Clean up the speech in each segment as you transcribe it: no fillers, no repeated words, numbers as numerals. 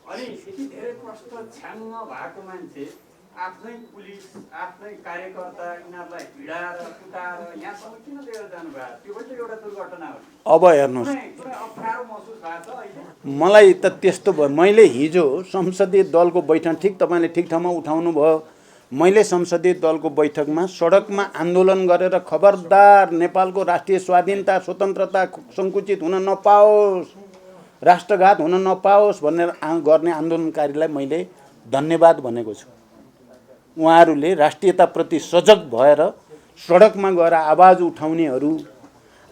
अनि यति धेरै प्रश्न छ्याङ्ग भएको मान्छे आफ्नै पुलिस आफ्नै कार्यकर्ता यिनीहरूलाई भिडाएर कुटाएर यहाँसम्म किन लिएर जानुभयो? त्यो पनि त एउटा दुर्घटना हो। अब हेर्नुहोस्, अप्ठ्यारो महसुस भएको छ अहिले? मलाई त त्यस्तो भयो। मैले हिजो संसदीय दलको बैठक, ठिक तपाईँले ठिक ठाउँमा उठाउनु भयो, मैले संसदीय दलको बैठकमा सडकमा आन्दोलन गरेर खबरदार नेपालको राष्ट्रिय स्वाधीनता स्वतन्त्रता सङ्कुचित हुन नपाओस्, राष्ट्रघात हुन नपाओस् भनेर गर्ने आन्दोलनकारीलाई मैले धन्यवाद भनेको छु। उहाँहरूले राष्ट्रियताप्रति सजग भएर सडकमा गएर आवाज उठाउनेहरू,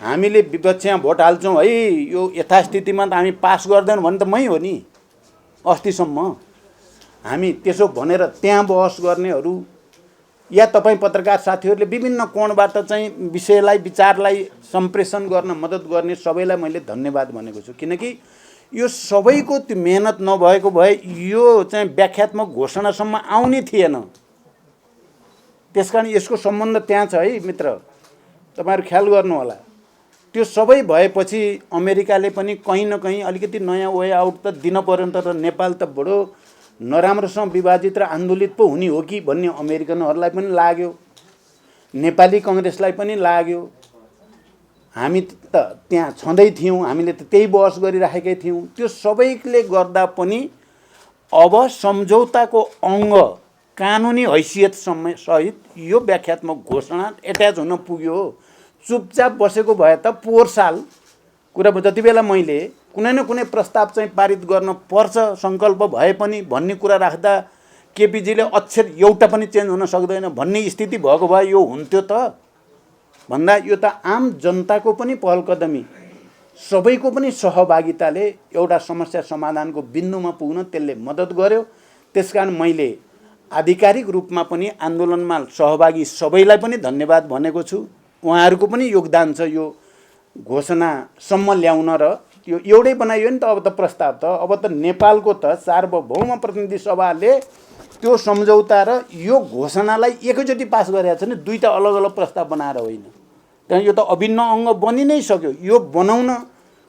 हामीले विपक्षमा भोट हाल्छौँ है यो यथास्थितिमा त हामी पास गर्दैनौँ भने त मै हो नि अस्तिसम्म, हामी त्यसो भनेर त्यहाँ बहस गर्नेहरू या तपाईँ पत्रकार साथीहरूले विभिन्न कोणबाट चाहिँ विषयलाई विचारलाई सम्प्रेषण गर्न मद्दत गर्ने सबैलाई मैले धन्यवाद भनेको छु। किनकि यो सबैको त्यो मेहनत नभएको भए यो चाहिँ व्याख्यात्मक घोषणासम्म आउने थिएन। त्यसकारण यसको सम्बन्ध त्यहाँ छ है मित्र, तपाईँहरू ख्याल गर्नु होला। त्यो सबै भएपछि अमेरिकाले पनि कहीँ न कहीँ अलिकति नयाँ वे आउट त दिन पर्यो त, नेपाल त बडो नराम्रोसँग विभाजित र आन्दोलित पो हुने हो कि भन्ने अमेरिकनहरूलाई पनि लाग्यो, नेपाली कङ्ग्रेसलाई पनि लाग्यो। हामी त त्यहाँ छँदै थियौँ, हामीले त त्यही बहस गरिराखेकै थियौँ। त्यो सबैले गर्दा पनि अब सम्झौताको अङ्ग कानुनी हैसियत सहित यो व्याख्यात्मक घोषणा एट्याच हुन पुग्यो। चुपचाप बसेको भए त पोहोर साल कुरा जति बेला मैले कुनै न कुनै प्रस्ताव चाहिँ पारित गर्न पर्छ सङ्कल्प भए पनि भन्ने कुरा राख्दा केपीजीले अक्षर एउटा पनि चेन्ज हुन सक्दैन भन्ने स्थिति भएको भए यो हुन्थ्यो त भन्दा यो त आम जनताको पनि पहलकदमी, सबैको पनि सहभागिताले एउटा समस्या समाधानको बिन्दुमा पुग्न त्यसले मद्दत गर्यो। त्यसकारण मैले आधिकारिक रूपमा पनि आन्दोलनमा सहभागी सबैलाई पनि धन्यवाद भनेको छु। उहाँहरूको पनि योगदान छ यो घोषणासम्म ल्याउन, र यो एउटै बनाइयो नि त अब त प्रस्ताव त, अब त नेपालको त सार्वभौम प्रतिनिधि सभाले त्यो सम्झौता र यो घोषणालाई एकैचोटि पास गरेको छ नि, दुईटा अलग अलग प्रस्ताव बनाएर होइन। त्यहाँ यो त अभिन्न अङ्ग बनि नै सक्यो। यो बनाउन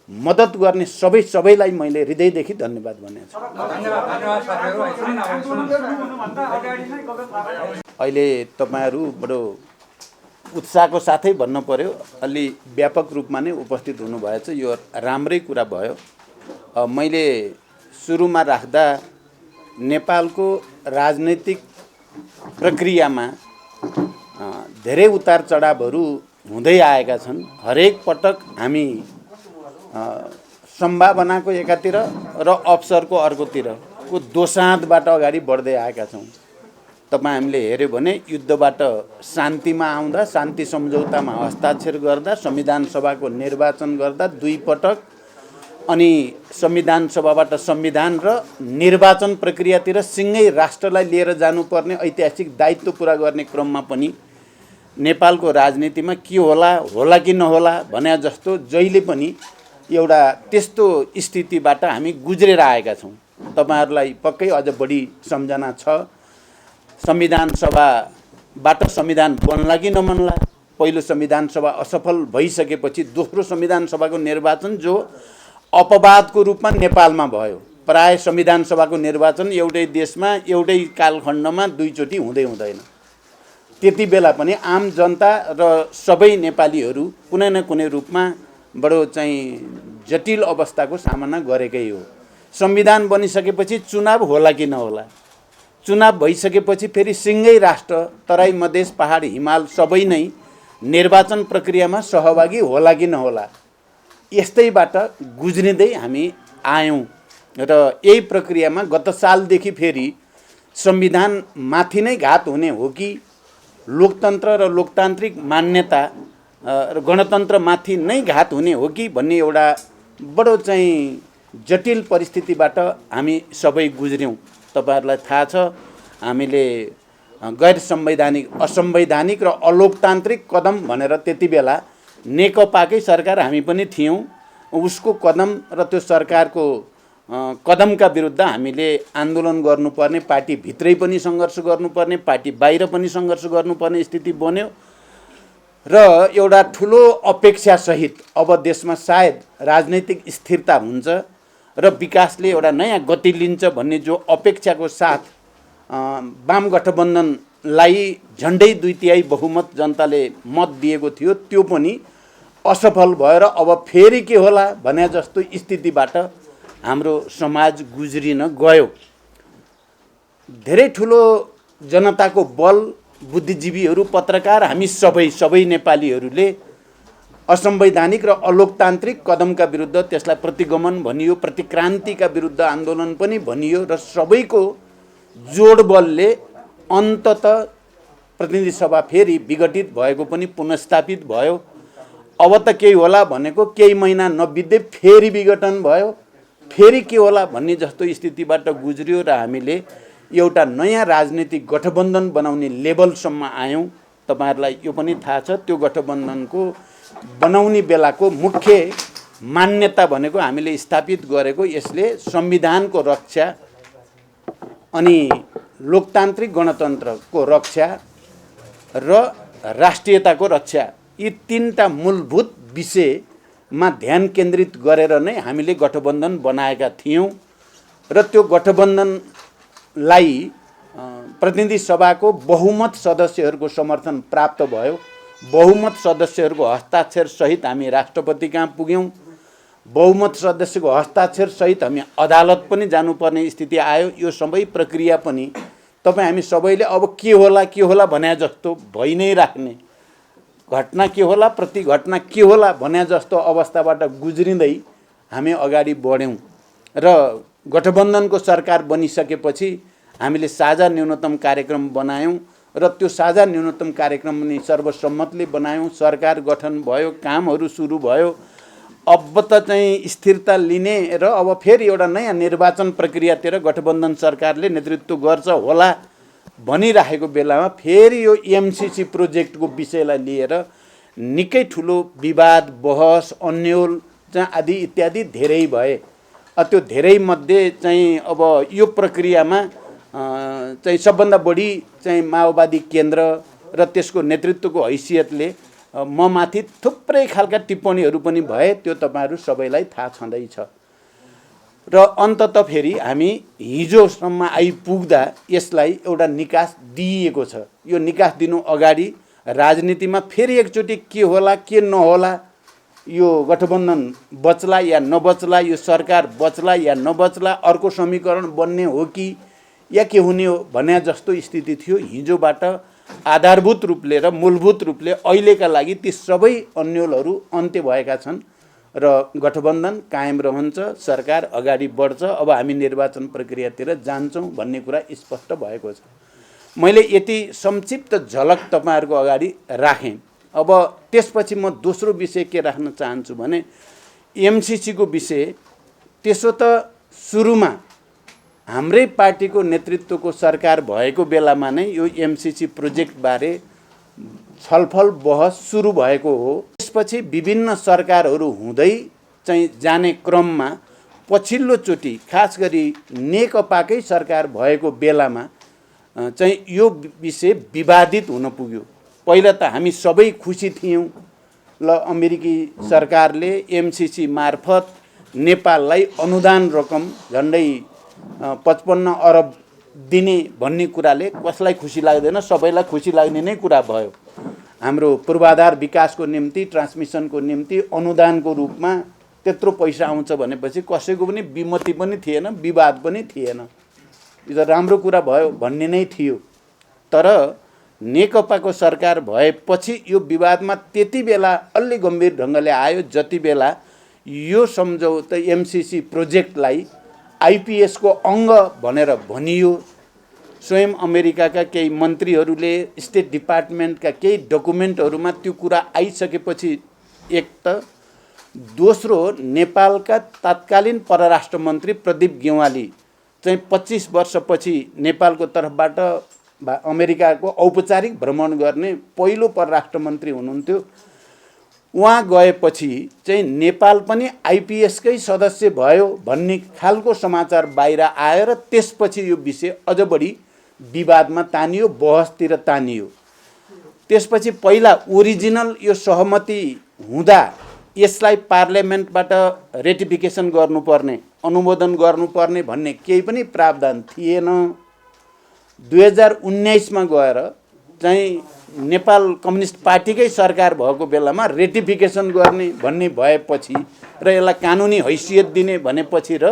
मद्दत गर्ने सबैलाई मैले हृदयदेखि धन्यवाद भनेको छु। अहिले तपाईँहरू बडो उत्साहको साथै भन्नु पर्यो, अलि व्यापक रूपमा नै उपस्थित हुनुभएछ, यो राम्रै कुरा भयो। मैले सुरुमा राख्दा नेपालको राजनैतिक प्रक्रियामा धेरै उतार चढावहरू हुँदै आएका छन्। हरेक पटक हामी सम्भावनाको एकातिर र अवसरको अर्कोतिरको दोसाँधबाट अगाडि बढ्दै आएका छौँ। तपाईँ हामीले हेऱ्यो भने युद्धबाट शान्तिमा आउँदा, शान्ति सम्झौतामा हस्ताक्षर गर्दा, संविधान सभाको निर्वाचन गर्दा दुई पटक, अनि संविधान सभाबाट संविधान र निर्वाचन प्रक्रियातिर सिँगै राष्ट्रलाई लिएर जानुपर्ने ऐतिहासिक दायित्व पुरा गर्ने क्रममा पनि नेपालको राजनीतिमा के होला कि नहोला भने जस्तो जहिले पनि एउटा त्यस्तो स्थितिबाट हामी गुज्रेर आएका छौँ। तपाईँहरूलाई पक्कै अझ बढी सम्झना छ। संविधान सभाबाट संविधान बन्ला कि नबन्ला, पहिलो संविधान सभा असफल भइसकेपछि दोस्रो संविधान सभाको निर्वाचन जो अपवादको रूपमा नेपालमा भयो। प्राय संविधान सभाको निर्वाचन एउटै देशमा एउटै कालखण्डमा दुईचोटि हुँदैन। त्यति बेला पनि आम जनता र सबै नेपालीहरू कुनै न कुनै रूपमा बडो चाहिँ जटिल अवस्थाको सामना गरेकै हो। संविधान बनिसकेपछि चुनाव होला कि नहोला, चुनाव भइसकेपछि फेरि सिँगै राष्ट्र तराई मधेस पहाड हिमाल सबै नै निर्वाचन प्रक्रियामा सहभागी होला कि नहोला, यस्तैबाट गुज्रिँदै हामी आयौँ। र यही प्रक्रियामा गत सालदेखि फेरि संविधान माथि नै घात हुने हो कि लोकतन्त्र र लोकतान्त्रिक मान्यता र गणतन्त्रमाथि नै घात हुने हो कि भन्ने एउटा बडो चाहिँ जटिल परिस्थितिबाट हामी सबै गुज्र्यौँ। तपाईहरूलाई थाहा छ, हामीले गैर संवैधानिक, असंवैधानिक र अलोकतान्त्रिक कदम भनेर त्यति बेला नेकपाकै सरकार हामी पनि थियौँ। उसको कदम र त्यो सरकारको कदमका विरुद्ध हामीले आन्दोलन गर्नुपर्ने, पार्टी भित्रै पनि सङ्घर्ष गर्नुपर्ने, पार्टी बाहिर पनि सङ्घर्ष गर्नुपर्ने स्थिति बन्यो। र एउटा ठुलो अपेक्षासहित अब देशमा सायद राजनैतिक स्थिरता हुन्छ र विकासले एउटा नयाँ गति लिन्छ भन्ने जो अपेक्षाको साथ वाम गठबन्धनलाई झन्डै 2/3 बहुमत जनताले मत दिएको थियो, त्यो पनि असफल भएर अब फेरि के होला भने जस्तो स्थितिबाट हाम्रो समाज गुज्रिन गयो। धेरै ठुलो जनताको बल, बुद्धिजीवीहरू, पत्रकार, हामी सबै नेपालीहरूले असंवैधानिक र अलोकतान्त्रिक कदमका विरुद्ध त्यसलाई प्रतिगमन भनियो, प्रतिक्रान्तिका विरुद्ध आन्दोलन पनि भनियो र सबैको जोडबलले अन्तत प्रतिनिधि सभा फेरि विघटित भएको पनि पुनर्स्थापित भयो। अब त केही होला भनेको केही महिना नबित्दै फेरि विघटन भयो, फेरि के होला भन्ने जस्तो स्थितिबाट गुज्रियो र हामीले एउटा नयाँ राजनीतिक गठबन्धन बनाउने लेभलसम्म आयौँ। तपाईहरुलाई यो पनि थाहा छ, त्यो गठबन्धनको बनाउने बेलाको मुख्य मान्यता भनेको हामीले स्थापित गरेको यसले संविधानको रक्षा अनि लोकतान्त्रिक गणतन्त्रको रक्षा र राष्ट्रियताको रक्षा, यी तीनटा मूलभूत विषयमा ध्यान केन्द्रित गरेर नै हामीले गठबन्धन बनाएका थियौँ र त्यो गठबन्धनलाई प्रतिनिधि सभाको बहुमत सदस्यहरूको समर्थन प्राप्त भयो। बहुमत सदस्यहरूको हस्ताक्षर सहित हामी राष्ट्रपति कहाँ पुग्यौँ। बहुमत सदस्यको हस्ताक्षर सहित हामी अदालत पनि जानुपर्ने स्थिति आयो। यो सबै प्रक्रिया पनि हामी सबैले अब के होला भने जस्तो भइ नै राख्ने, घटना के होला प्रति घटना के होला भने जस्तो अवस्थाबाट गुज्रिँदै हामी अगाडि बढ्यौँ र गठबन्धनको सरकार बनिसकेपछि हामीले साझा न्यूनतम कार्यक्रम बनायौँ र त्यो साझा न्यूनतम कार्यक्रम पनि सर्वसम्मतले बनायौँ। सरकार गठन भयो, कामहरू सुरु भयो। अब त चाहिँ स्थिरता लिने र अब फेरि एउटा नयाँ निर्वाचन प्रक्रियातिर गठबन्धन सरकारले नेतृत्व गर्छ होला भनिराखेको बेलामा फेरि यो एमसीसी प्रोजेक्टको विषयलाई लिएर निकै ठुलो विवाद, बहस, अन्यल चाहिँ आदि इत्यादि धेरै भए। त्यो धेरै मध्ये चाहिँ अब यो प्रक्रियामा चाहिँ सबभन्दा बढी चाहिँ माओवादी केन्द्र र त्यसको नेतृत्वको हैसियतले म माथि थुप्रै खालका टिप्पणीहरू पनि भए, त्यो तपाईहरु सबैलाई थाहा छँदैछ। र अन्तत फेरि हामी हिजोसम्म आइपुग्दा यसलाई एउटा निकास दिइएको छ। यो निकास दिनु अगाडि राजनीतिमा फेरि एकचोटि के होला के नहोला, यो गठबन्धन बच्ला या नबच्ला, यो सरकार बच्ला या नबच्ला, अर्को समीकरण बन्ने हो कि या के हुने हो भने जस्तो स्थिति थियो। हिजोबाट आधारभूत रूपले र मूलभूत रूपले अहिलेका लागि ती सबै अन्यलहरू अन्त्य भएका छन् र गठबन्धन कायम रहन्छ, सरकार अगाडि बढ्छ। अब हामी निर्वाचन प्रक्रियातिर जान्छौँ भन्ने कुरा स्पष्ट भएको छ। मैले यति संक्षिप्त झलक तपाईहरुको अगाडि राखेँ। अब त्यसपछि म दोस्रो विषय के राख्न चाहन्छु भने एमसीसी को विषय। त्यसो त सुरुमा हाम्रै पार्टीको नेतृत्वको सरकार भएको बेलामा नै यो एमसीसी प्रोजेक्ट बारे छलफल बहस सुरु भएको हो। त्यसपछि विभिन्न सरकारहरू हुँदै चाहिँ जाने क्रममा पछिल्लो चोटि खास गरी नेकपाकै सरकार भएको बेलामा चाहिँ यो विषय विवादित हुन पुग्यो। पहिला त हामी सबै खुसी थियौँ, ल अमेरिकी सरकारले एमसीसी मार्फत नेपाललाई अनुदान रकम झन्डै 55 अरब दिने भन्ने कुराले कसलाई खुसी लाग्दैन, सबैलाई खुसी लाग्ने नै कुरा भयो। हाम्रो पूर्वाधार विकासको निम्ति, ट्रान्समिसनको निम्ति अनुदानको रूपमा त्यत्रो पैसा आउँछ भनेपछि कसैको पनि विमति पनि थिएन, विवाद पनि थिएन। यो त राम्रो कुरा भयो भन्ने नै थियो। तर नेकपाको सरकार भएपछि यो विवादमा त्यति बेला अलि गम्भीर ढङ्गले आयो जति बेला यो सम्झौता एमसीसी प्रोजेक्टलाई आईपीएस को अंग भनेर भनियो। स्वयं अमेरिकाका केही मन्त्रीहरूले स्टेट डिपार्टमेन्टका केही डकुमेन्टहरूमा त्यो कुरा आइसकेपछि एक त दोस्रो नेपालका तत्कालीन परराष्ट्र मन्त्री प्रदीप गेवाली चाहिँ 25 वर्षपछि नेपालको तर्फबाट अमेरिकाको औपचारिक भ्रमण गर्ने पहिलो परराष्ट्र मन्त्री हुनुहुन्थ्यो। उहाँ गएपछि चाहिँ नेपाल पनि आईपीएसकै सदस्य भयो भन्ने खालको समाचार बाहिर आयो र त्यसपछि यो विषय अझ बढी विवादमा तानियो, बहसतिर तानियो। त्यसपछि पहिला ओरिजिनल यो सहमति हुँदा यसलाई पार्लियामेन्टबाट रेटिफिकेसन गर्नुपर्ने अनुमोदन गर्नुपर्ने भन्ने केही पनि प्रावधान थिएन। 2019मा गएर चाहिँ नेपाल कम्युनिस्ट पार्टीकै सरकार भएको बेलामा रेटिफिकेसन गर्ने भन्ने भएपछि र यसलाई कानुनी हैसियत दिने भनेपछि र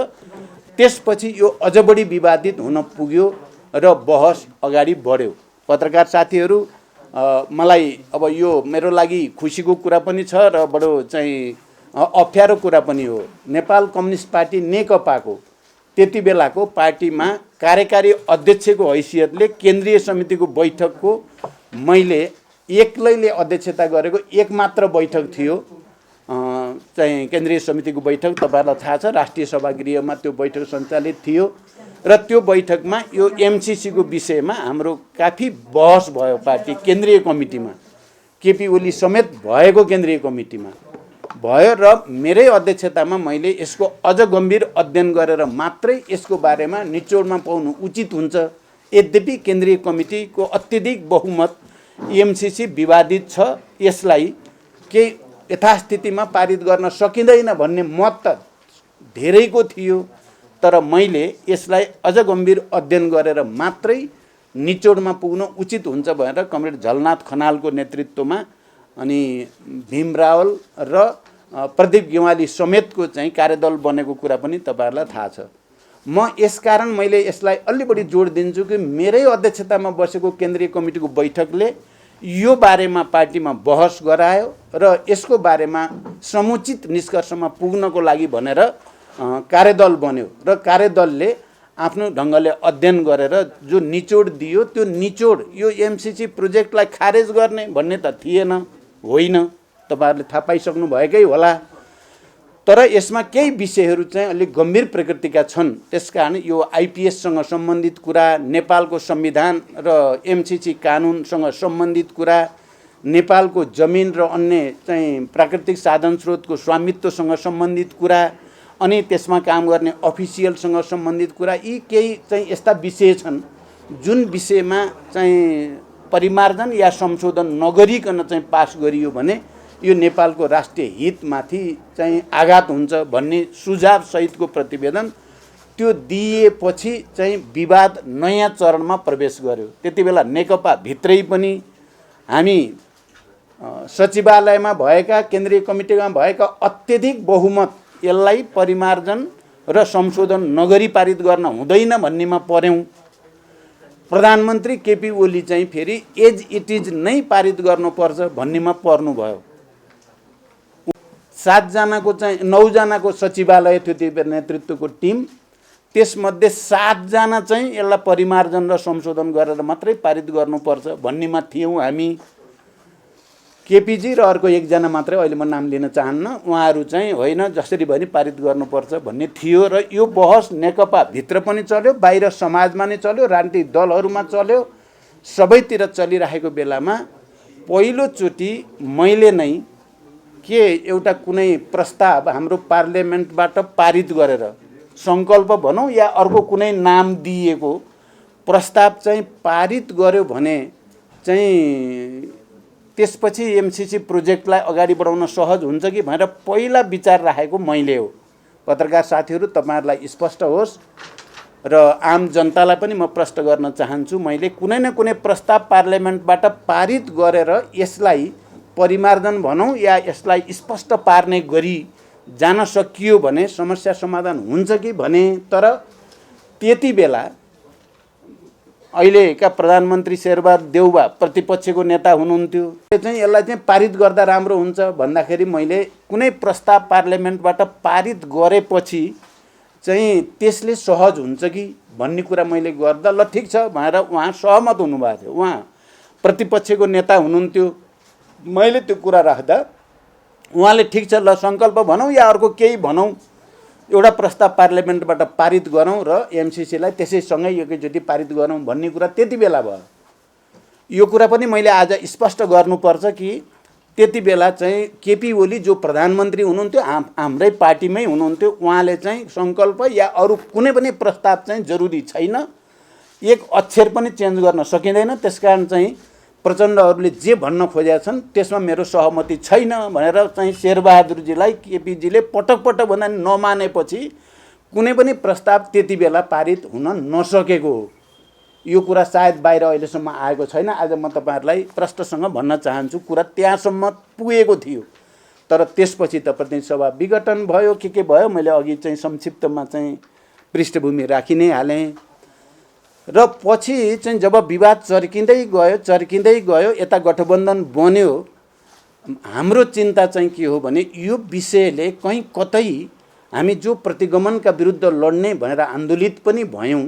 त्यसपछि यो अझ बढी विवादित हुन पुग्यो र बहस अगाडि बढ्यो। पत्रकार साथीहरू, मलाई अब यो मेरो लागि खुसीको कुरा पनि छ र बडो चाहिँ अप्ठ्यारो कुरा पनि हो। नेपाल कम्युनिस्ट पार्टी नेकपाको त्यति बेलाको पार्टीमा कार्यकारी अध्यक्षको हैसियतले केन्द्रीय समितिको बैठकको मैले एक्लैले अध्यक्षता गरेको एक मात्र बैठक थियो, चाहिँ केन्द्रीय समितिको बैठक। तपाईँहरूलाई थाहा छ, राष्ट्रिय सभागृहमा त्यो बैठक सञ्चालित थियो र त्यो बैठकमा यो एमसिसीको विषयमा हाम्रो काफी बहस भयो। पार्टी केन्द्रीय कमिटीमा केपी ओली समेत भएको केन्द्रीय कमिटीमा भयो र मेरै अध्यक्षतामा मैले यसको अझ गम्भीर अध्ययन गरेर मात्रै यसको बारेमा निचोडमा पाउनु उचित हुन्छ। यद्यपि केन्द्रीय कमिटीको अत्यधिक बहुमत एमसिसी विवादित छ, यसलाई केही यथास्थितिमा पारित गर्न सकिँदैन भन्ने मत त धेरैको थियो, तर मैले यसलाई अझ गम्भीर अध्ययन गरेर मात्रै निचोडमा पुग्न उचित हुन्छ भनेर कमरेड झलनाथ खनालको नेतृत्वमा अनि भीम रावल र प्रदीप गेवाली समेतको चाहिँ कार्यदल बनेको कुरा पनि तपाईँहरूलाई थाहा छ। म यसकारण मैले यसलाई अलि बढी जोड दिन्छु कि मेरै अध्यक्षतामा बसेको केन्द्रीय कमिटीको बैठकले यो बारेमा पार्टीमा बहस गरायो र यसको बारेमा समुचित निष्कर्षमा पुग्नको लागि भनेर कार्यदल बन्यो र कार्यदलले आफ्नो ढङ्गले अध्ययन गरेर जो निचोड दियो त्यो निचोड यो एमसिसी प्रोजेक्टलाई खारेज गर्ने भन्ने त थिएन, होइन, तपाईँहरूले थाहा पाइसक्नु भएकै होला। तर यसमा केही विषयहरू चाहिँ अलिक गम्भीर प्रकृतिका छन्। त्यसकारण यो आइपिएससँग सम्बन्धित कुरा, नेपालको संविधान र एमसिसी कानुनसँग सम्बन्धित कुरा, नेपालको जमिन र अन्य चाहिँ प्राकृतिक साधन स्रोतको स्वामित्वसँग सम्बन्धित कुरा, अनि त्यसमा काम गर्ने अफिसियलसँग सम्बन्धित कुरा, यी केही चाहिँ यस्ता विषय छन् जुन विषयमा चाहिँ परिमार्जन या संशोधन नगरिकन चाहिँ पास गरियो भने यो नेपालको राष्ट्रिय हितमाथि चाहिँ आघात हुन्छ भन्ने सुझाव सहितको प्रतिवेदन त्यो दिएपछि चाहिँ विवाद नयाँ चरणमा प्रवेश गर्यो। त्यति बेला नेकपा भित्रै पनि हामी सचिवालयमा भएका, केन्द्रीय कमिटीमा भएका अत्यधिक बहुमत यसलाई परिमार्जन र संशोधन नगरी पारित गर्न हुँदैन भन्नेमा पर्यौँ। प्रधानमन्त्री केपी ओली चाहिँ फेरि एज इट इज नै पारित गर्नुपर्छ भन्नेमा पर्नुभयो। 7 जनाको चाहिँ 9 जनाको सचिवालय थियो त्यो नेतृत्वको टिम, त्यसमध्ये 7 जना चाहिँ यसलाई परिमार्जन र संशोधन गरेर मात्रै पारित गर्नुपर्छ भन्नेमा थियौँ हामी। केपीजी र अर्को एकजना मात्रै, अहिले म नाम लिन चाहन्न, उहाँहरू चाहिँ होइन जसरी पनि पारित गर्नुपर्छ भन्ने थियो र यो बहस नेकपा भित्र पनि चल्यो, बाहिर समाजमा नै चल्यो, राजनीतिक दलहरूमा चल्यो, सबैतिर चलिरहेको बेलामा पहिलोचोटि मैले नै के एउटा कुनै प्रस्ताव हाम्रो पार्लियामेन्टबाट पारित गरेर सङ्कल्प भनौँ या अर्को कुनै नाम दिएको प्रस्ताव चाहिँ पारित गर्यो भने चाहिँ त्यसपछि एमसिसी प्रोजेक्टलाई अगाडि बढाउन सहज हुन्छ कि भनेर पहिला विचार राखेको मैले हो। पत्रकार साथीहरू, तपाईँहरूलाई स्पष्ट होस् र आम जनतालाई पनि म प्रश्न गर्न चाहन्छु, मैले कुनै न कुनै प्रस्ताव पार्लियामेन्टबाट पारित गरेर यसलाई परिमार्जन भनौँ या यसलाई स्पष्ट पार्ने गरी जान सकियो भने समस्या समाधान हुन्छ कि भने। तर त्यति बेला अहिलेका प्रधानमन्त्री शेरबहादुर देउवा प्रतिपक्षको नेता हुनुहुन्थ्यो, चाहिँ यसलाई चाहिँ पारित गर्दा राम्रो हुन्छ भन्दाखेरि मैले कुनै प्रस्ताव पार्लियामेन्टबाट पारित गरेपछि चाहिँ त्यसले सहज हुन्छ कि भन्ने कुरा मैले गर्दा ल ठिक छ भनेर उहाँ सहमत हुनुभएको थियो। उहाँ प्रतिपक्षको नेता हुनुहुन्थ्यो। मैले त्यो कुरा राख्दा उहाँले ठिक छ ल सङ्कल्प भनौँ या अर्को केही भनौँ, एउटा प्रस्ताव पार्लियामेन्टबाट पारित गरौँ र एमसिसीलाई त्यसैसँगै एकैचोटि पारित गरौँ भन्ने कुरा त्यति बेला भयो। यो कुरा पनि मैले आज स्पष्ट गर्नुपर्छ कि त्यति बेला चाहिँ केपी ओली जो प्रधानमन्त्री हुनुहुन्थ्यो, हाम्रै पार्टीमै हुनुहुन्थ्यो, उहाँले चाहिँ सङ्कल्प या अरू कुनै पनि प्रस्ताव चाहिँ जरुरी छैन, एक अक्षर पनि चेन्ज गर्न सकिँदैन, त्यसकारण चाहिँ प्रचण्डहरूले जे भन्न खोजेका छन् त्यसमा मेरो सहमति छैन भनेर चाहिँ शेरबहादुरजीलाई केपीजीले पटक पटक भन्दा नमानेपछि कुनै पनि प्रस्ताव त्यति बेला पारित हुन नसकेको हो। यो कुरा सायद बाहिर अहिलेसम्म आएको छैन। आज म तपाईँहरूलाई प्रष्टसँग भन्न चाहन्छु, कुरा त्यहाँसम्म पुगेको थियो। तर त्यसपछि त प्रतिनिधि सभा विघटन भयो, के भयो, मैले अघि चाहिँ संक्षिप्तमा चाहिँ पृष्ठभूमि राखि नै हालेँ। र पछि चाहिँ जब विवाद चर्किँदै गयो, यता गठबन्धन बन्यो, हाम्रो चिन्ता चाहिँ के हो भने यो विषयले कहीँ कतै हामी जो प्रतिगमनका विरुद्ध लड्ने भनेर आन्दोलित पनि भयौँ,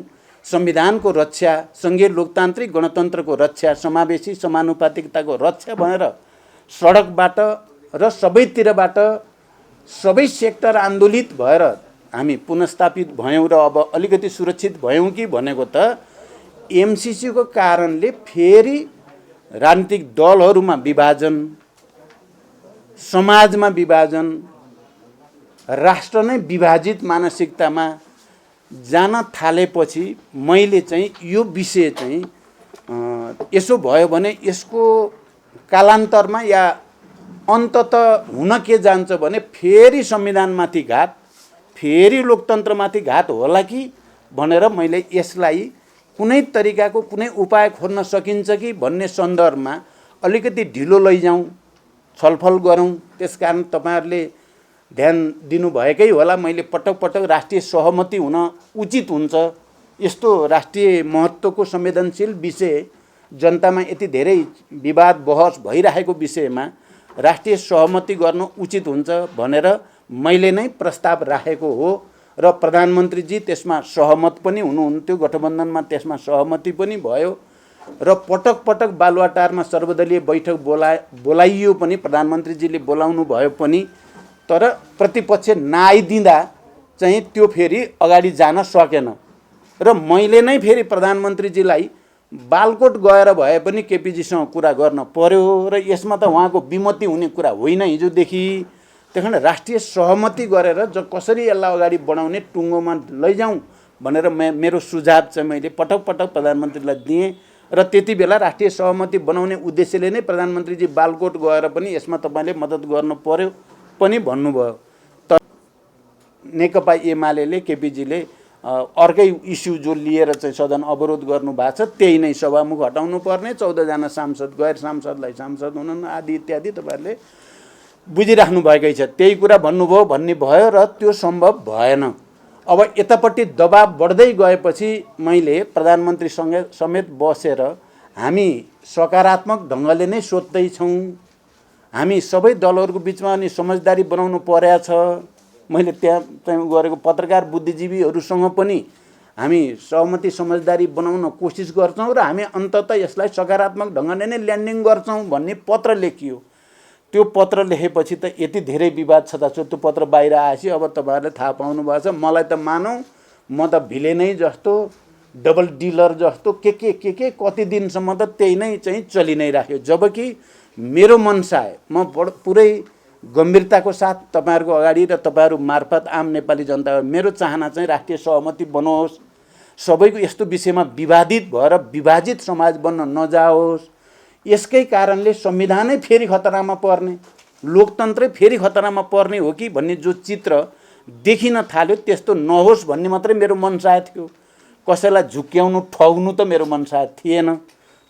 संविधानको रक्षा, सङ्घीय लोकतान्त्रिक गणतन्त्रको रक्षा, समावेशी समानुपातिकताको रक्षा भनेर सडकबाट र सबैतिरबाट सबै सेक्टर आन्दोलित भएर हामी पुनस्थापित भयौँ र अब अलिकति सुरक्षित भयौँ कि भनेको त एमसिसीको कारणले फेरि राजनीतिक दलहरूमा विभाजन, समाजमा विभाजन, राष्ट्र नै विभाजित मानसिकतामा जान थालेपछि मैले चाहिँ यो विषय चाहिँ यसो भयो भने यसको कालान्तरमा या अन्ततः हुन के जान्छ भने फेरि संविधानमाथि घात, फेरि लोकतन्त्रमाथि घात होला कि भनेर मैले यसलाई कुनै तरिकाको कुनै उपाय खोज्न सकिन्छ कि भन्ने सन्दर्भमा अलिकति ढिलो लैजाउँ, छलफल गरौँ। त्यसकारण तपाईँहरूले ध्यान दिनुभएकै होला, मैले पटक पटक राष्ट्रिय सहमति हुन उचित हुन्छ, यस्तो राष्ट्रिय महत्त्वको संवेदनशील विषय, जनतामा यति धेरै विवाद बहस भइरहेको विषयमा राष्ट्रिय सहमति गर्नु उचित हुन्छ भनेर मैले नै प्रस्ताव राखेको हो। र प्रधानमन्त्रीजी त्यसमा सहमत पनि हुनुहुन्थ्यो, गठबन्धनमा त्यसमा सहमति पनि भयो र पटक पटक बालुवाटारमा सर्वदलीय बैठक बोलाइयो पनि, प्रधानमन्त्रीजीले बोलाउनु भयो पनि, तर प्रतिपक्ष नआइदिँदा चाहिँ त्यो फेरि अगाडि जान सकेन। र मैले नै फेरि प्रधानमन्त्रीजीलाई बालकोट गएर भए पनि केपीजीसँग कुरा गर्न पर्यो र यसमा त उहाँको विमति हुने कुरा होइन हिजोदेखि। त्यही कारण राष्ट्रिय सहमति गरेर कसरी यसलाई अगाडि बढाउने, टुङ्गोमा लैजाउँ भनेर मेरो सुझाव चाहिँ मैले पटक पटक प्रधानमन्त्रीलाई दिएँ र त्यति बेला राष्ट्रिय सहमति बनाउने उद्देश्यले नै प्रधानमन्त्रीजी बालकोट गएर पनि यसमा तपाईँले मद्दत गर्नु पर्यो पनि भन्नुभयो। तर नेकपा एमाले केपीजीले अर्कै इस्यु जो लिएर चाहिँ सदन अवरोध गर्नु भएको छ, त्यही नै सभामुख हटाउनु पर्ने, 14 जना सांसद गैर सांसदलाई सांसद हुन आदि इत्यादि तपाईँहरूले बुझिराख्नु भएकै छ। त्यही कुरा भन्नुभयो भन्ने भयो र त्यो सम्भव भएन। अब यतापट्टि दबाब बढ्दै गएपछि मैले प्रधानमन्त्रीसँग समेत बसेर हामी सकारात्मक ढङ्गले नै सोध्दैछौँ, हामी सबै दलहरूको बिचमा अनि समझदारी बनाउनु पर्या छ। मैले त्यहाँ चाहिँ गरेको पत्रकार बुद्धिजीवीहरूसँग पनि हामी सहमति समझदारी बनाउन कोसिस गर्छौँ र हामी अन्ततः यसलाई सकारात्मक ढङ्गले नै ल्यान्डिङ गर्छौँ भन्ने पत्र लेखियो। त्यो पत्र लेखेपछि त यति धेरै विवाद छताछ, त्यो पत्र बाहिर आएपछि अब तपाईँहरूले थाहा पाउनु भएको छ। मलाई त मानौँ म त भिलेनै जस्तो, डबल डिलर जस्तो के कति दिनसम्म त त्यही नै चाहिँ चलि नै राख्यो। जबकि मेरो मनसाय, म पुरै गम्भीरताको साथ तपाईँहरूको अगाडि र तपाईँहरू मार्फत आम नेपाली जनता मेरो चाहना चाहिँ राष्ट्रिय सहमति बनोस्, सबैको यस्तो विषयमा विवादित भएर विभाजित समाज बन्न नजाओस्। यसकै कारणले संविधानै फेरि खतरामा पर्ने, लोकतन्त्रै फेरि खतरामा पर्ने हो कि भन्ने जो चित्र देखिन थाल्यो त्यस्तो नहोस् भन्ने मात्रै मेरो मनसाय थियो। कसैलाई झुक्क्याउनु ठग्नु त मेरो मनसाय थिएन।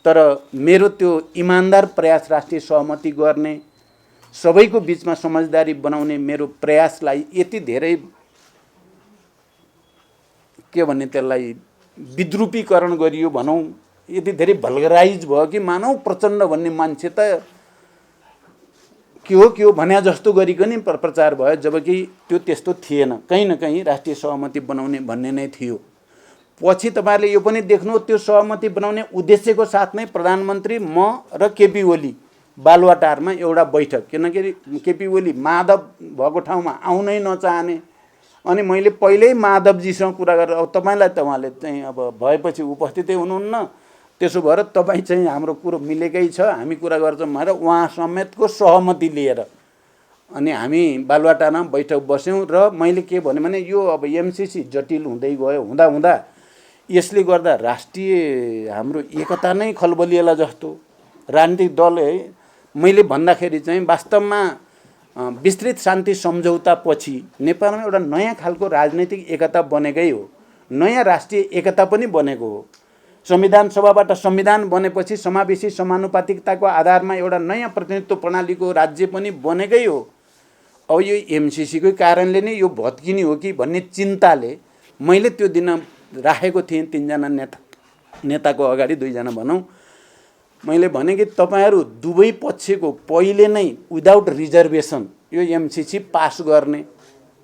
तर मेरो त्यो इमान्दार प्रयास राष्ट्रिय सहमति गर्ने, सबैको बिचमा समझदारी बनाउने मेरो प्रयासलाई यति धेरै के भन्ने त्यसलाई विद्रूपीकरण गरियो भनौँ, यति धेरै भल्गराइज भयो कि मानौ प्रचण्ड भन्ने मान्छे त के हो भन्या जस्तो गरिकन प्रचार भयो। जबकि त्यो त्यस्तो थिएन, कहीँ न कहीँ राष्ट्रिय सहमति बनाउने भन्ने नै थियो। पछि तपाईँहरूले यो पनि देख्नु, त्यो सहमति बनाउने उद्देश्यको साथ नै प्रधानमन्त्री, म र केपी ओली बालुवाटारमा एउटा बैठक, किनकि केपी ओली माधव भएको ठाउँमा आउनै नचाहने, अनि मैले पहिल्यै माधवजीसँग कुरा गरेर अब तपाईँलाई त उहाँले चाहिँ अब भएपछि उपस्थितै हुनुहुन्न, त्यसो भएर तपाईँ चाहिँ हाम्रो कुरो मिलेकै छ, हामी कुरा गर्छौँ भनेर उहाँ समेतको सहमति लिएर अनि हामी बालुवाटारमा बैठक बस्यौँ। र मैले के भने यो अब एमसिसी जटिल हुँदै गयो, हुँदा यसले गर्दा राष्ट्रिय हाम्रो एकता नै खलबलिएला जस्तो। राजनीतिक दल मैले भन्दाखेरि चाहिँ वास्तवमा विस्तृत शान्ति सम्झौतापछि नेपालमा एउटा नयाँ खालको राजनैतिक एकता बनेकै हो, नयाँ राष्ट्रिय एकता पनि बनेको हो। संविधान सभाबाट संविधान बनेपछि समावेशी समानुपातिकताको आधारमा एउटा नयाँ प्रतिनिधित्व प्रणालीको राज्य पनि बनेकै हो। अब यो एमसिसीकै कारणले नै यो भत्किने हो कि भन्ने चिन्ताले मैले त्यो दिन राखेको थिएँ 3 जना नेताको अगाडि 2 जना भनौँ। मैले भने कि तपाईहरू दुवै पक्षको पहिले नै विदाउट रिजर्भेसन यो एमसिसी पास गर्ने,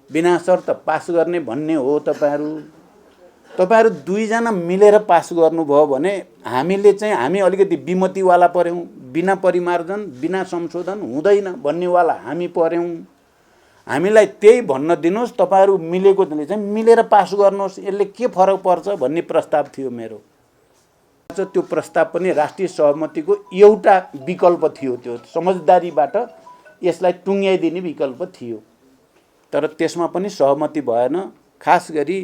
बिना शर्त पास गर्ने भन्ने हो। तपाईहरू 2 जना मिलेर पास गर्नुभयो भने हामी अलिकति विमतिवाला पर्यौँ, बिना परिमार्जन बिना संशोधन हुँदैन भन्नेवाला हामी पर्यौँ। हामीलाई त्यही भन्न दिनुहोस्, तपाईहरू मिलेको चाहिँ मिलेर पास गर्नुहोस्, यसले के फरक पर्छ भन्ने प्रस्ताव थियो मेरो। त्यो प्रस्ताव पनि राष्ट्रिय सहमतिको एउटा विकल्प थियो, त्यो समझदारीबाट यसलाई टुङ्ग्याइदिने विकल्प थियो। तर त्यसमा पनि सहमति भएन। खास गरी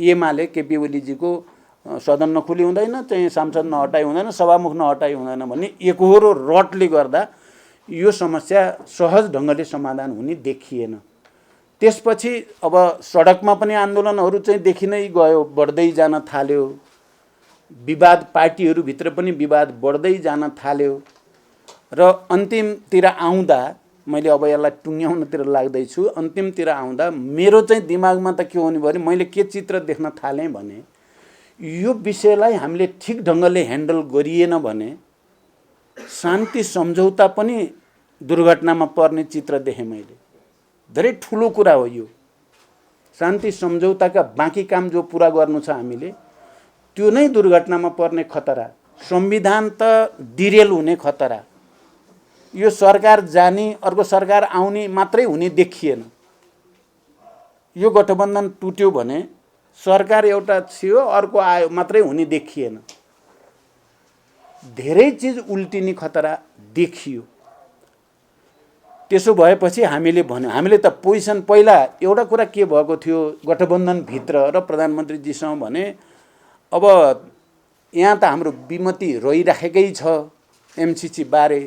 एमाले केपी ओलीजीको सदन नखुली हुँदैन, चाहिँ सांसद नहटाइ हुँदैन, सभामुख नहटाइ हुँदैन भन्ने एकहोरो रटले गर्दा यो समस्या सहज ढङ्गले समाधान हुने देखिएन। त्यसपछि अब सडकमा पनि आन्दोलनहरू चाहिँ देखि नै गयो, बढ्दै जान थाल्यो। विवाद पार्टीहरूभित्र पनि विवाद बढ्दै जान थाल्यो र अन्तिमतिर आउँदा मैले अब यसलाई टुङ्ग्याउनतिर लाग्दैछु। अन्तिमतिर आउँदा मेरो चाहिँ दिमागमा त के हुने भयो भने मैले के चित्र देख्न थालेँ भने यो विषयलाई हामीले ठिक ढङ्गले ह्यान्डल गरिएन भने शान्ति सम्झौता पनि दुर्घटनामा पर्ने चित्र देखेँ मैले। धेरै ठुलो कुरा हो यो। शान्ति सम्झौताका बाँकी काम जो पुरा गर्नु छ हामीले, त्यो नै दुर्घटनामा पर्ने खतरा, संविधान त डिरेल हुने खतरा, यो सरकार जाने अर्को सरकार आउने मात्रै हुने देखिएन। यो गठबन्धन टुट्यो भने सरकार एउटा थियो अर्को आयो मात्रै हुने देखिएन। धेरै चिज उल्टिने खतरा देखियो। त्यसो भएपछि हामीले भन्यो, हामीले त पोजिसन पहिला एउटा कुरा के भएको थियो गठबन्धनभित्र र प्रधानमन्त्रीजीसँग भने अब यहाँ त हाम्रो विमति रहिराखेकै छ एमसिसी बारे,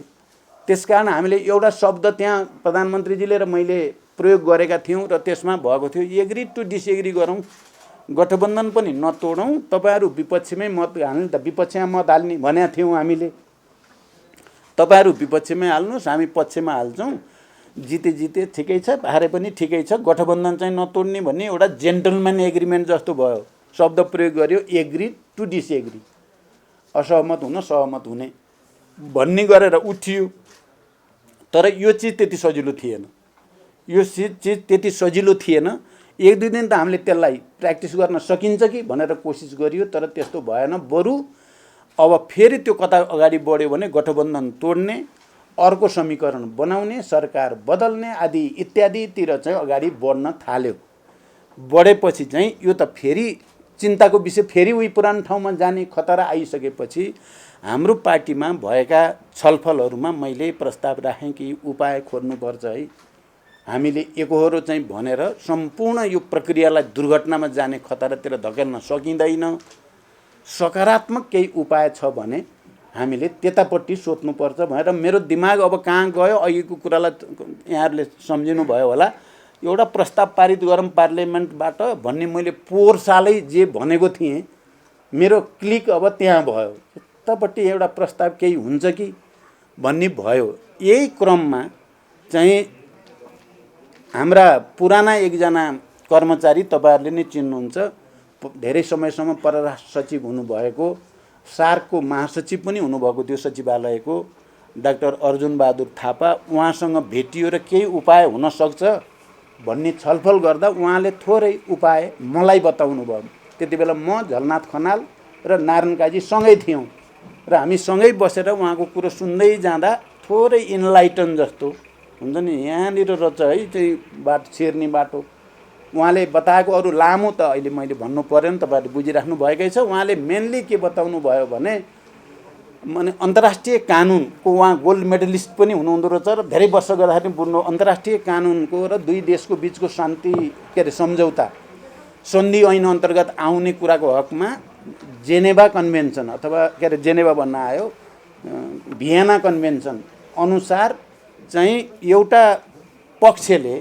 त्यसकारण हामीले एउटा शब्द त्यहाँ प्रधानमन्त्रीजीले र मैले प्रयोग गरेका थियौँ र त्यसमा भएको थियो एग्री टु डिसएग्री गरौँ, गठबन्धन पनि नतोडौँ, तपाईहरू विपक्षमै मत हाल्ने त विपक्षमा मत हाल्ने भनेका थियौँ हामीले। तपाईहरू विपक्षमै हाल्नुहोस्, हामी पक्षमा हाल्छौँ, जिते ठिकै छ, हारे पनि ठिकै छ, गठबन्धन चाहिँ नतोड्ने भन्ने एउटा जेन्टलम्यान एग्रिमेन्ट जस्तो भयो। शब्द प्रयोग गर्यो एग्री टु डिसएग्री, असहमत हुन सहमत हुने भन्ने गरेर उठियो। तर यो चिज त्यति सजिलो थिएन, यो चिज त्यति सजिलो थिएन। 1-2 दिन त हामीले त्यसलाई प्र्याक्टिस गर्न सकिन्छ कि भनेर कोसिस गरियो, तर त्यस्तो भएन। बरु अब फेरि त्यो कता अगाडि बढ्यो भने गठबन्धन तोड्ने, अर्को समीकरण बनाउने, सरकार बदल्ने आदि इत्यादितिर चाहिँ अगाडि बढ्न थाल्यो। बढेपछि चाहिँ यो त फेरि चिन्ताको विषय फेरि उही पुरानो ठाउँमा जाने खतरा आइसकेपछि हाम्रो पार्टीमा भएका छलफलहरूमा मैले प्रस्ताव राखेँ कि उपाय खोज्नुपर्छ है। हामीले एकहोरो चाहिँ भनेर सम्पूर्ण यो प्रक्रियालाई दुर्घटनामा जाने खतरातिर धकेल्न सकिँदैन। सकारात्मक केही उपाय छ भने हामीले त्यतापट्टि सोच्नुपर्छ भनेर मेरो दिमाग अब कहाँ गयो, अघिको कुरालाई यहाँहरूले सम्झिनु भयो होला। एउटा प्रस्ताव पारित गरौँ पार्लियामेन्टबाट भन्ने मैले पोहोर सालै जे भनेको थिएँ, मेरो क्लिक अब त्यहाँ भयो। त्यतापट्टि एउटा प्रस्ताव केही हुन्छ कि भन्ने भयो। यही क्रममा चाहिँ हाम्रा पुराना एकजना कर्मचारी, तपाईँहरूले नै चिन्नुहुन्छ, धेरै समयसम्म परराष्ट्र सचिव हुनुभएको, सार्कको महासचिव पनि हुनुभएको थियो सचिवालयको, डाक्टर अर्जुन बहादुर थापा, उहाँसँग भेटियो र केही उपाय हुन सक्छ भन्ने छलफल गर्दा उहाँले थोरै उपाय मलाई बताउनु भयो। त्यति बेला म, झलनाथ खनाल र नारायण काजी सँगै थियौँ र हामी सँगै बसेर उहाँको कुरो सुन्दै जाँदा थोरै इन्लाइटन जस्तो हुन्छ नि, यहाँनिर रहेछ है चाहिँ बाटो छिर्ने बाटो। उहाँले बताएको अरू लामो त अहिले मैले भन्नु परेन, तपाईँहरूले बुझिराख्नु भएकै छ। उहाँले मेनली के बताउनु भयो भने माने अन्तर्राष्ट्रिय कानुनको, उहाँ गोल्ड मेडलिस्ट पनि हुनुहुँदो रहेछ र धेरै वर्ष गर्दाखेरि बुझ्नु, अन्तर्राष्ट्रिय कानुनको र दुई देशको बिचको शान्ति के अरे सम्झौता सन्धि ऐन अन्तर्गत आउने कुराको हकमा जेनेभा कन्भेन्सन अथवा के अरे जेनेभा भन्न आयो, भियना कन्भेन्सन अनुसार चाहिँ एउटा पक्षले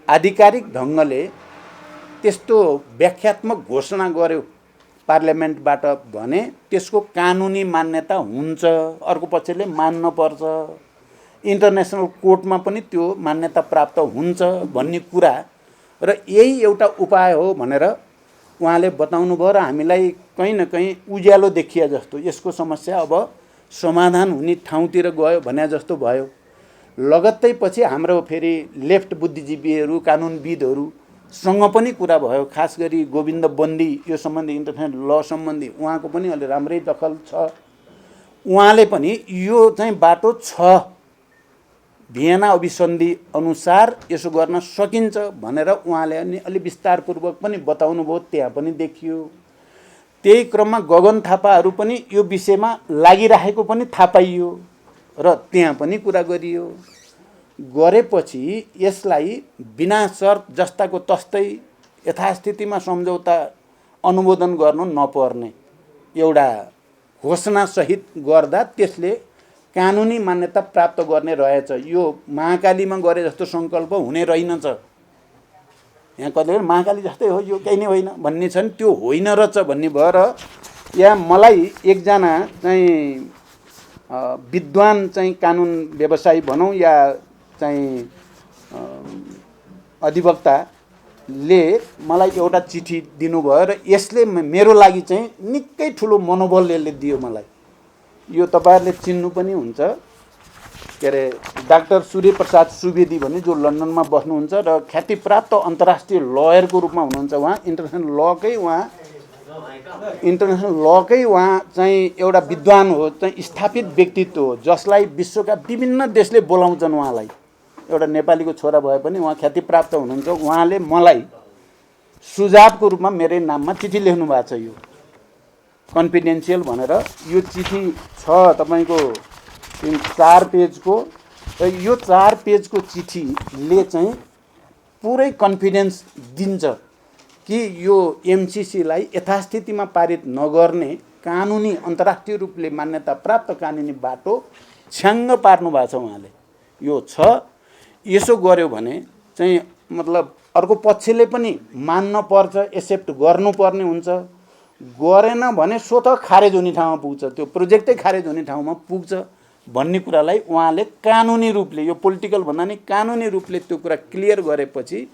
आधिकारिक ढङ्गले त्यस्तो व्याख्यात्मक घोषणा गर्यो पार्लियामेन्टबाट भने त्यसको कानुनी मान्यता हुन्छ, अर्को पक्षले मान्न पर्छ, इन्टरनेसनल कोर्टमा पनि त्यो मान्यता प्राप्त हुन्छ भन्ने कुरा र यही एउटा उपाय हो भनेर उहाँले बताउनु भयो र हामीलाई कहीँ न कहीँ उज्यालो देखिया जस्तो, यसको समस्या अब समाधान हुने ठाउँतिर गयो भने जस्तो भयो। लगत्तै पछि हाम्रो फेरि लेफ्ट बुद्धिजीवीहरू कानुनविदहरूसँग पनि कुरा भयो, खास गरी गोविन्द बन्दी यो सम्बन्धी इन्टरनेसनल ल सम्बन्धी उहाँको पनि अलि राम्रै दखल छ। उहाँले पनि यो चाहिँ बाटो छ, भियना अभिसन्धि अनुसार यसो गर्न सकिन्छ भनेर उहाँले अनि अलि विस्तारपूर्वक पनि बताउनु भयो, त्यहाँ पनि देखियो। त्यही क्रममा गगन थापाहरू पनि यो विषयमा लागिरहेको पनि थाहा पाइयो र त्यहाँ पनि कुरा गरियो। गरेपछि यसलाई बिना शर्त जस्ताको तस्तै यथास्थितिमा सम्झौता अनुमोदन गर्नु नपर्ने एउटा घोषणासहित गर्दा त्यसले कानुनी मान्यता प्राप्त गर्ने रहेछ। यो महाकालीमा गरे जस्तो सङ्कल्प हुने रहेनछ। यहाँ कतिले महाकाली जस्तै हो, यो केही नै होइन भन्ने छन्, त्यो होइन रहेछ भन्ने भएर यहाँ मलाई एकजना चाहिँ विद्वान चाहिँ कानुन व्यवसायी भनौँ या चाहिँ अधिवक्ताले मलाई एउटा चिठी दिनुभयो र यसले मेरो लागि चाहिँ निकै ठुलो मनोबल यसले दियो मलाई। यो तपाईँहरूले चिन्नु पनि हुन्छ, के अरे डाक्टर सूर्य प्रसाद सुवेदी भन्ने जो लन्डनमा बस्नुहुन्छ र ख्यातिप्राप्त अन्तर्राष्ट्रिय लयरको रूपमा हुनुहुन्छ। उहाँ इन्टरनेसनल लकै उहाँ चाहिँ एउटा विद्वान हो, चाहिँ स्थापित व्यक्तित्व हो जसलाई विश्वका विभिन्न देशले बोलाउँछन्। उहाँलाई एउटा नेपालीको छोरा भए पनि उहाँ ख्यातिप्राप्त हुनुहुन्छ। उहाँले मलाई सुझावको रूपमा मेरै नाममा चिठी लेख्नु भएको छ, यो कन्फिडेन्सियल भनेर। यो चिठी छ तपाईँको 4 पेजको र यो 4 पेजको चिठीले चाहिँ पुरै कन्फिडेन्स दिन्छ कि यो एमसिसीलाई यथास्थितिमा पारित नगर्ने कानुनी अन्तर्राष्ट्रिय रूपले मान्यता प्राप्त कानुनी बाटो छ्याङ्ग पार्नु भएको छ उहाँले। यो छ, यसो गर्यो भने चाहिँ मतलब अर्को पक्षले पनि मान्न पर्छ, एक्सेप्ट गर्नुपर्ने हुन्छ। गरेन भने स्वतः खारेज हुने ठाउँमा पुग्छ, त्यो प्रोजेक्टै खारेज हुने ठाउँमा पुग्छ भन्ने कुरालाई उहाँले कानुनी रूपले, यो पोलिटिकल भन्दा नि कानुनी रूपले त्यो कुरा क्लियर गरेपछि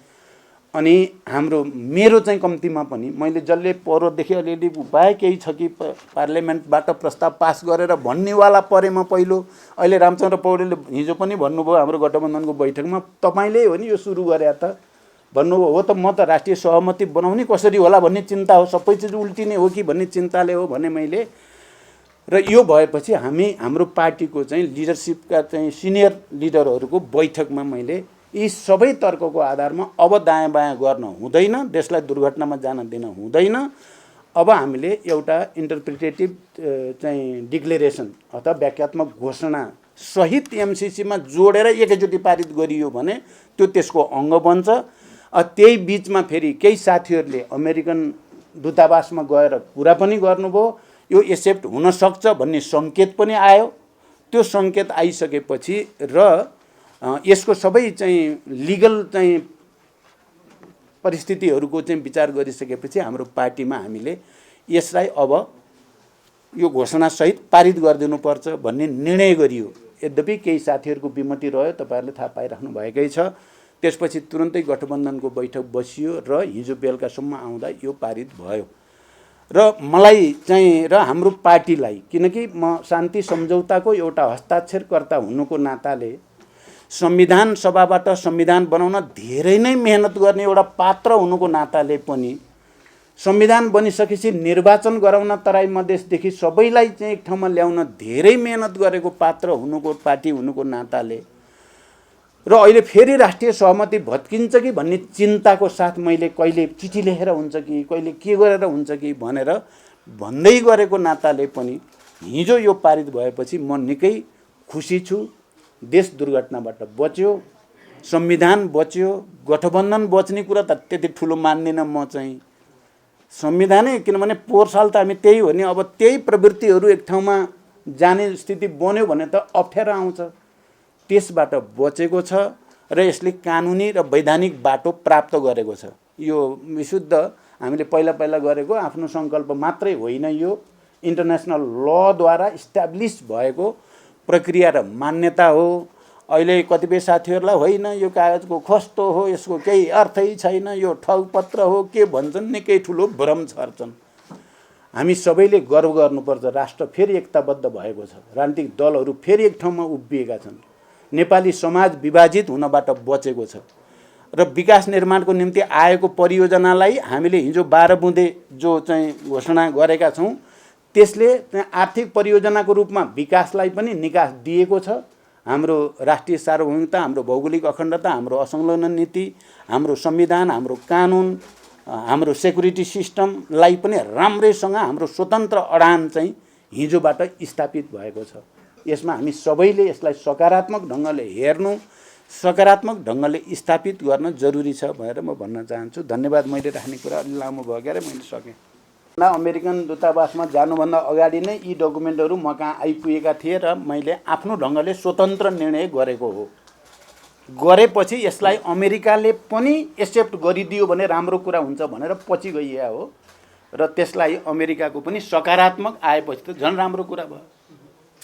अनि मेरो चाहिँ कम्तीमा पनि मैले जसले परोदेखि अलिअलि उपाय केही छ कि पार्लियामेन्टबाट प्रस्ताव पास गरेर भन्नेवाला परेमा पहिलो। अहिले रामचन्द्र पौडेलले हिजो पनि भन्नुभयो हाम्रो गठबन्धनको बैठकमा, तपाईँले हो नि यो सुरु गरे त भन्नुभयो। हो त म त राष्ट्रिय सहमति बनाउने कसरी होला भन्ने चिन्ता हो, सबै चिज उल्टिने हो कि भन्ने चिन्ताले हो भने मैले। र यो भएपछि हाम्रो पार्टीको चाहिँ लिडरसिपका चाहिँ सिनियर लिडरहरूको बैठकमा मैले यी सबै तर्कको आधारमा अब दायाँ बायाँ गर्न हुँदैन, देशलाई दुर्घटनामा जान दिन हुँदैन। अब हामीले एउटा इन्टरप्रिटेटिभ चाहिँ डिक्लेरेसन अथवा व्याख्यात्मक घोषणा सहित एमसिसीमा जोडेर एकैचोटि पारित गरियो भने त्यो त्यसको अङ्ग बन्छ। त्यही बिचमा फेरि केही साथीहरूले अमेरिकन दूतावासमा गएर कुरा पनि गर्नुभयो, यो एक्सेप्ट हुनसक्छ भन्ने सङ्केत पनि आयो। त्यो सङ्केत आइसकेपछि र यसको सबै चाहिँ लिगल चाहिँ परिस्थितिहरूको चाहिँ विचार गरिसकेपछि हाम्रो पार्टीमा हामीले यसलाई अब यो घोषणासहित पारित गरिदिनुपर्छ भन्ने निर्णय गरियो। यद्यपि केही साथीहरूको विमति रह्यो, तपाईँहरूले थाहा पाइराख्नु भएकै छ। त्यसपछि तुरन्तै गठबन्धनको बैठक बसियो र हिजो बेलुकासम्म आउँदा यो पारित भयो। र मलाई चाहिँ र हाम्रो पार्टीलाई, किनकि म शान्ति सम्झौताको एउटा हस्ताक्षरकर्ता हुनुको नाताले संविधान सभाबाट संविधान बनाउन धेरै नै मेहनत गर्ने एउटा पात्र हुनुको नाताले पनि संविधान बनिसकेपछि निर्वाचन गराउन तराई मधेसदेखि सबैलाई चाहिँ एक ठाउँमा ल्याउन धेरै मेहनत गरेको पात्र हुनुको पार्टी हुनुको नाताले र अहिले फेरि राष्ट्रिय सहमति भत्किन्छ कि भन्ने चिन्ताको साथ मैले कहिले चिठी लेखेर हुन्छ कि कहिले के गरेर हुन्छ कि भनेर भन्दै गरेको नाताले पनि हिजो यो पारित भएपछि म निकै खुसी छु। देश दुर्घटनाबाट बच्यो, संविधान बच्यो, गठबन्धन बच्ने कुरा त त्यति ठुलो मान्दिनँ म चाहिँ। संविधानै, किनभने पोहोर साल त हामी त्यही हो नि, अब त्यही प्रवृत्तिहरू एक ठाउँमा जाने स्थिति बन्यो भने त अप्ठ्यारो आउँछ। त्यसबाट बचेको छ र यसले कानुनी र वैधानिक बाटो प्राप्त गरेको छ। यो विशुद्ध हामीले पहिला गरेको आफ्नो सङ्कल्प मात्रै होइन, यो इन्टरनेसनल लद्वारा इस्टाब्लिस भएको प्रक्रिया र मान्यता हो। अहिले कतिपय साथीहरूलाई होइन यो कागजको खस्तो हो, यसको केही अर्थै छैन, यो ठगपत्र हो के भन्छन्, निकै ठुलो भ्रम छर्छन्। हामी सबैले गर्व गर्नुपर्छ, राष्ट्र फेरि एकताबद्ध भएको छ, राजनीतिक दलहरू फेरि एक ठाउँमा उभिएका छन्, नेपाली समाज विभाजित हुनबाट बचेको छ र विकास निर्माणको निम्ति आएको परियोजनालाई हामीले हिजो 12 बुँदे जो चाहिँ घोषणा गरेका छौँ त्यसले आर्थिक परियोजनाको रूपमा विकासलाई पनि निकास दिएको छ। हाम्रो राष्ट्रिय सार्वभौमिकता, हाम्रो भौगोलिक अखण्डता, हाम्रो असंलग्न नीति, हाम्रो संविधान, हाम्रो कानुन, हाम्रो सेक्युरिटी सिस्टमलाई पनि राम्रैसँग हाम्रो स्वतन्त्र अडान चाहिँ हिजोबाट स्थापित भएको छ। यसमा हामी सबैले यसलाई सकारात्मक ढङ्गले हेर्नु, सकारात्मक ढङ्गले स्थापित गर्न जरुरी छ भनेर म भन्न चाहन्छु। धन्यवाद। मैले राख्ने कुरा अलि लामो भयो क्यारे, मैले सकेँ। अमेरिकन दूतावासमा जानुभन्दा अगाडि नै यी डकुमेन्टहरू म कहाँ आइपुगेका थिए र मैले आफ्नो ढङ्गले स्वतन्त्र निर्णय गरेको हो। गरेपछि यसलाई अमेरिकाले पनि एक्सेप्ट गरिदियो भने राम्रो कुरा हुन्छ भनेर पछि गइया हो र त्यसलाई अमेरिकाको पनि सकारात्मक आएपछि त झन् राम्रो कुरा भयो।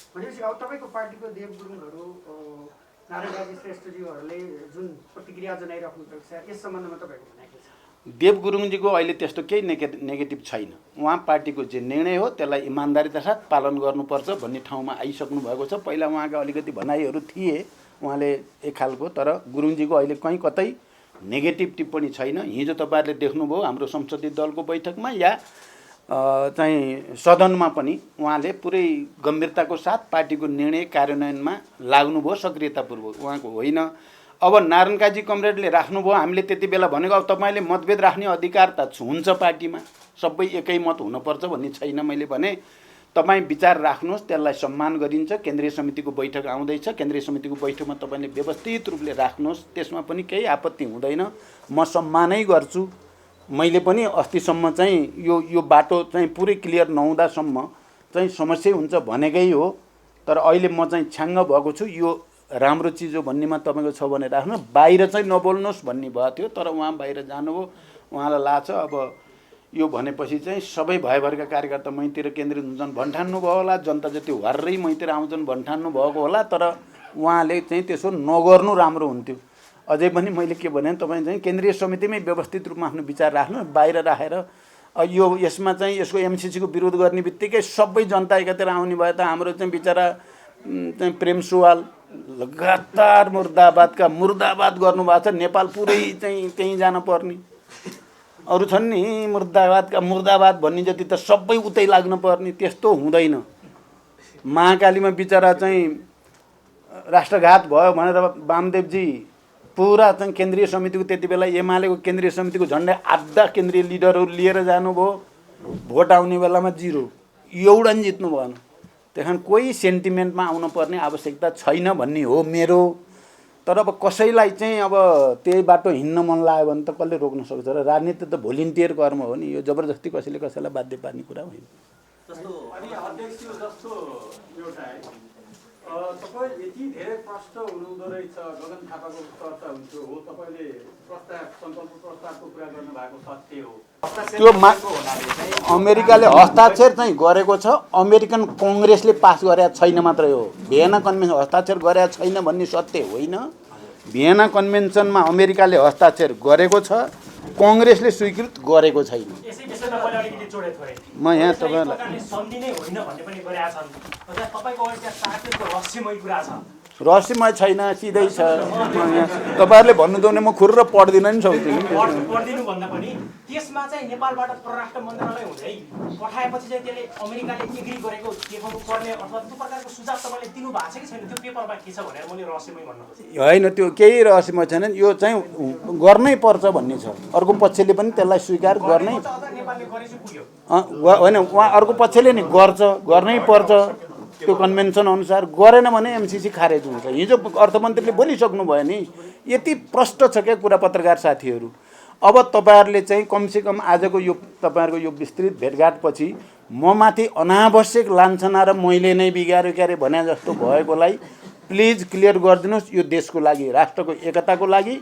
भनेपछि अब तपाईँको पार्टीको देव गुरुङहरू, नारायण श्रेष्ठज्यूहरूले जुन प्रतिक्रिया जनाइराख्नु भएको छ यस सम्बन्धमा तपाईँको भनाइ के छ? देव गुरुङजीको अहिले त्यस्तो केही नेगेटिभ छैन। उहाँ पार्टीको जे निर्णय हो त्यसलाई इमान्दारिता साथ पालन गर्नुपर्छ भन्ने ठाउँमा आइसक्नु भएको छ। पहिला उहाँका अलिकति भनाइहरू थिए उहाँले एक खालको, तर गुरुङजीको अहिले कहीँ कतै नेगेटिभ टिप्पणी छैन। हिजो तपाईँहरूले देख्नुभयो हाम्रो संसदीय दलको बैठकमा या चाहिँ सदनमा पनि उहाँले पुरै गम्भीरताको साथ पार्टीको निर्णय कार्यान्वयनमा लाग्नुभयो सक्रियतापूर्वक। उहाँको होइन अब नारायण काजी कमरेडले राख्नुभयो, हामीले त्यति बेला भनेको अब तपाईँले मतभेद राख्ने अधिकार त हुन्छ पार्टीमा, सबै एकै मत हुनुपर्छ भन्ने छैन। मैले भने तपाईँ विचार राख्नुहोस्, त्यसलाई सम्मान गरिन्छ। केन्द्रीय समितिको बैठक आउँदैछ, केन्द्रीय समितिको बैठकमा तपाईँले व्यवस्थित रूपले राख्नुहोस्, त्यसमा पनि केही आपत्ति हुँदैन, म सम्मानै गर्छु। मैले पनि अस्तिसम्म चाहिँ यो बाटो चाहिँ पुरै क्लियर नहुँदासम्म चाहिँ समस्या हुन्छ भनेकै हो, तर अहिले म चाहिँ छ्याङ्ग भएको छु। यो राम्रो चिज हो भन्नेमा तपाईँको छ भने राख्नु, बाहिर चाहिँ नबोल्नुहोस् भन्ने भएको थियो, तर उहाँ बाहिर जानुभयो, उहाँलाई लाग्छ अब यो भनेपछि चाहिँ सबै भयभरका कार्यकर्ता मैतिर केन्द्रित हुन्छन् भन्ठान्नु भयो होला, जनता जति हर्रै मैतिर आउँछन् भन्ठान्नु भएको होला, तर उहाँले चाहिँ त्यसो नगर्नु राम्रो हुन्थ्यो। अझै पनि मैले के भने तपाईँ चाहिँ केन्द्रीय समितिमै व्यवस्थित रूपमा आफ्नो विचार राख्नु, बाहिर राखेर यो यसमा चाहिँ यसको एमसिसीको विरोध गर्ने बित्तिकै सबै जनता एकातिर आउने भए त हाम्रो चाहिँ बिचरा चाहिँ प्रेम सुवाल लगातार मुर्दाबादका मुर्दाबाद गर्नुभएको छ। नेपाल पुरै चाहिँ त्यहीँ जान पर्ने, अरू छन् नि मुर्दाबादका मुर्दाबाद भन्ने जति त सबै उतै लाग्न पर्ने, त्यस्तो हुँदैन। महाकालीमा बिचरा चाहिँ राष्ट्रघात भयो भनेर वामदेवजी पुरा चाहिँ केन्द्रीय समितिको त्यति बेला एमालेको केन्द्रीय समितिको झन्डै आधा केन्द्रीय लिडरहरू लिएर जानुभयो, भोट आउने बेलामा 0, एउटा नि जित्नु भएन। त्यहाँ कोही सेन्टिमेन्टमा आउनु पर्ने आवश्यकता छैन भन्ने हो मेरो। तर अब कसैलाई चाहिँ अब त्यही बाटो हिँड्न मन लाग्यो भने त कसले रोक्न सक्छ र? राजनीति त भोलिन्टियर कर्म हो नि, यो जबरजस्ती कसैले कसैलाई बाध्य पार्ने कुरा होइन। अनि अध्यक्ष जस्तो एउटा तपाईँ यति धेरै प्रश्न हुनुहुँदो रहेछ, गगन थापाको चर्चा हुन्थ्यो हो, तपाईँले प्रस्ताव सङ्कल्प प्रस्तावको कुरा गर्नुभएको सत्य हो। त्यो अमेरिकाले हस्ताक्षर चाहिँ गरेको छ, अमेरिकन कङ्ग्रेसले पास गरेका छैन मात्रै हो। भियना कन्भेन्सन हस्ताक्षर गरेका छैन भन्ने सत्य होइन। भियना कन्भेन्सनमा अमेरिकाले हस्ताक्षर गरेको छ, कङ्ग्रेसले स्वीकृत गरेको छैन। म यहाँ रहस्यमय छैन, सिधै छ। तपाईँहरूले भन्नु भने म खुर्र पढ्दिन नि सक्छु। पढ्दिनु भन्दा पनि त्यसमा चाहिँ नेपालबाट परराष्ट्र मन्त्रालय हुँदै पठाएपछि चाहिँ त्यसले अमेरिकाले एग्री गरेको देखाउनु पर्ने अथवा त्यो प्रकारको सुझाव तपाईँले दिनु भएको छ कि छैन? त्यो पेपरमा के छ भनेर मैले रहस्यमय भन्नु खोजेँ। होइन, त्यो केही रहस्यमय छैन, यो चाहिँ गर्नै पर्छ भन्ने छ। अर्को पक्षले पनि त्यसलाई स्वीकार गर्नै होइन, उहाँ अर्को पक्षले नि गर्नै पर्छ त्यो कन्भेन्सन अनुसार। गरेन भने एमसिसी खारेज हुन्छ। हिजो अर्थमन्त्रीले बोलिसक्नु भयो नि, यति प्रष्ट छ क्या कुरा पत्रकार साथीहरू। अब तपाईँहरूले चाहिँ कमसेकम आजको यो तपाईँहरूको यो विस्तृत भेटघाटपछि म माथि अनावश्यक लान्छना र मैले नै बिगार्यो क्यारे भने जस्तो भएकोलाई प्लिज क्लियर गरिदिनुहोस्, यो देशको लागि, राष्ट्रको एकताको लागि,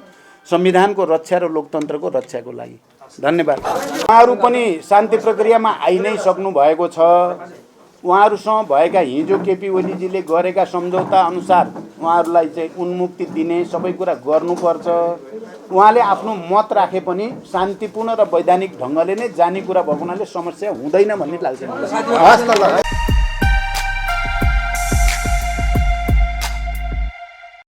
संविधानको रक्षा र लोकतन्त्रको रक्षाको लागि। धन्यवाद। उहाँहरू पनि शान्ति प्रक्रियामा आइ नै सक्नु भएको छ। उहाँहरूसँग भएका हिजो केपी ओलीजीले गरेका सम्झौता अनुसार उहाँहरूलाई चाहिँ उन्मुक्ति दिने सबै कुरा गर्नुपर्छ। उहाँले आफ्नो मत राखे पनि शान्तिपूर्ण र वैधानिक ढङ्गले नै जाने कुरा भएको हुनाले समस्या हुँदैन भन्ने लाग्छ।